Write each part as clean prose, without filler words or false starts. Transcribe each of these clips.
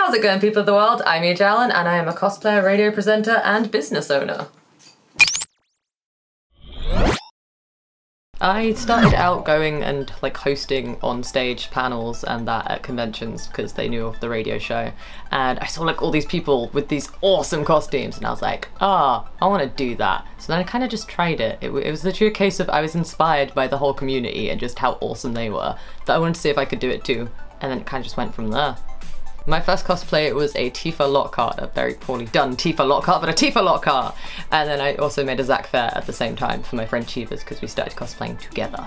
How's it going, people of the world? I'm EJ Allen and I am a cosplayer, radio presenter and business owner. I started out going and like hosting on stage panels and that at conventions because they knew of the radio show, and I saw like all these people with these awesome costumes and I was like, I want to do that. So then I kind of just tried it. It was literally a case of I was inspired by the whole community and just how awesome they were that I wanted to see if I could do it too, and then it kind of just went from there. My first cosplay was a Tifa Lockhart, a very poorly done Tifa Lockhart, but a Tifa Lockhart! And then I also made a Zack Fair at the same time for my friend Chivas because we started cosplaying together.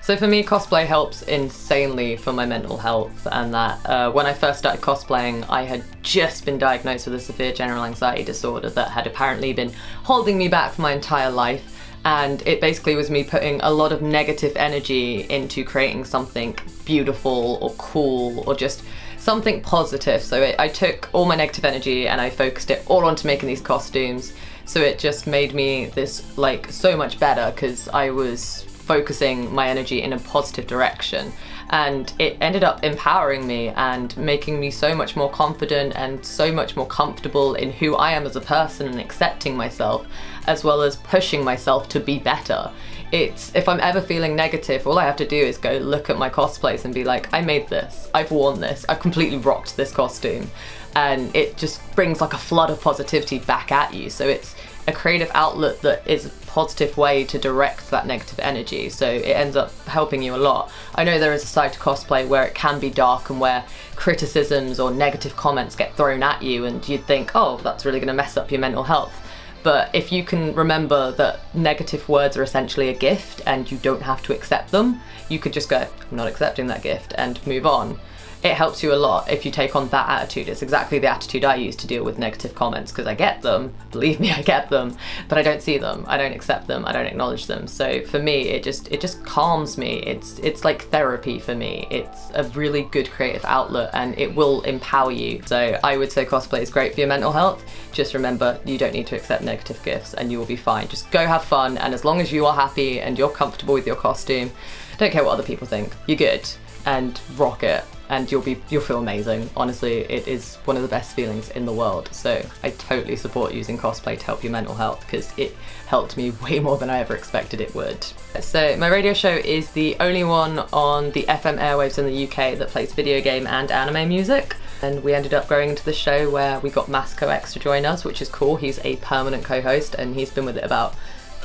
So for me, cosplay helps insanely for my mental health, and that when I first started cosplaying, I had just been diagnosed with a severe general anxiety disorder that had apparently been holding me back for my entire life. And it basically was me putting a lot of negative energy into creating something beautiful or cool or just something positive. So I took all my negative energy and I focused it all onto making these costumes. So it just made me this like so much better because I was focusing my energy in a positive direction, and it ended up empowering me and making me so much more confident and so much more comfortable in who I am as a person and accepting myself, as well as pushing myself to be better. If I'm ever feeling negative, all I have to do is go look at my cosplays and be like, I made this, I've worn this, I've completely rocked this costume. And it just brings like a flood of positivity back at you. So it's a creative outlet that is a positive way to direct that negative energy. So it ends up helping you a lot. I know there is a side to cosplay where it can be dark and where criticisms or negative comments get thrown at you and you'd think, oh, that's really gonna mess up your mental health. But if you can remember that negative words are essentially a gift and you don't have to accept them, you could just go, I'm not accepting that gift, and move on. It helps you a lot if you take on that attitude. It's exactly the attitude I use to deal with negative comments, because I get them, believe me, I get them, but I don't see them, I don't accept them, I don't acknowledge them. So for me, it just calms me. It's like therapy for me. It's a really good creative outlet and it will empower you. So I would say cosplay is great for your mental health. Just remember, you don't need to accept negative gifts and you will be fine. Just go have fun, and as long as you are happy and you're comfortable with your costume, don't care what other people think, you're good, and rock it. And you'll feel amazing. Honestly, it is one of the best feelings in the world. So I totally support using cosplay to help your mental health because it helped me way more than I ever expected it would. So my radio show is the only one on the FM airwaves in the UK that plays video game and anime music. And we ended up going into the show where we got Masco X to join us, which is cool. He's a permanent co-host and he's been with it about,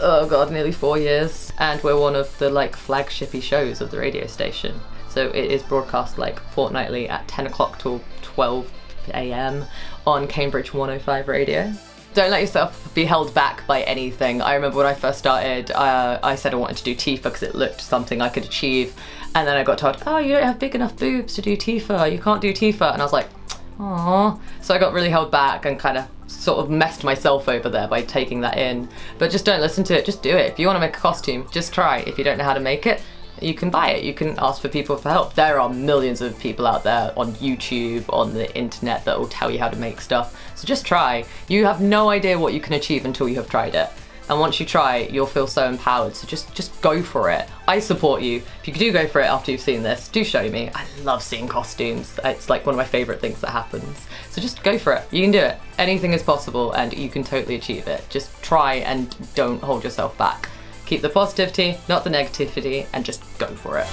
oh god, nearly 4 years. And we're one of the like flagshipy shows of the radio station. So it is broadcast like fortnightly at 10 o'clock till 12 AM on Cambridge 105 radio. Don't let yourself be held back by anything. I remember when I first started, I said I wanted to do Tifa because it looked something I could achieve. And then I got told, oh, you don't have big enough boobs to do Tifa, you can't do Tifa. And I was like, aww. So I got really held back and kind of sort of messed myself over there by taking that in. But just don't listen to it, just do it. If you want to make a costume, just try. If you don't know how to make it, you can buy it, you can ask for people for help. There are millions of people out there on YouTube, on the internet that will tell you how to make stuff. So just try. You have no idea what you can achieve until you have tried it. And once you try, you'll feel so empowered. So just go for it. I support you. If you do go for it after you've seen this, do show me. I love seeing costumes. It's like one of my favorite things that happens. So just go for it. You can do it. Anything is possible and you can totally achieve it. Just try and don't hold yourself back. Keep the positivity, not the negativity, and just go for it.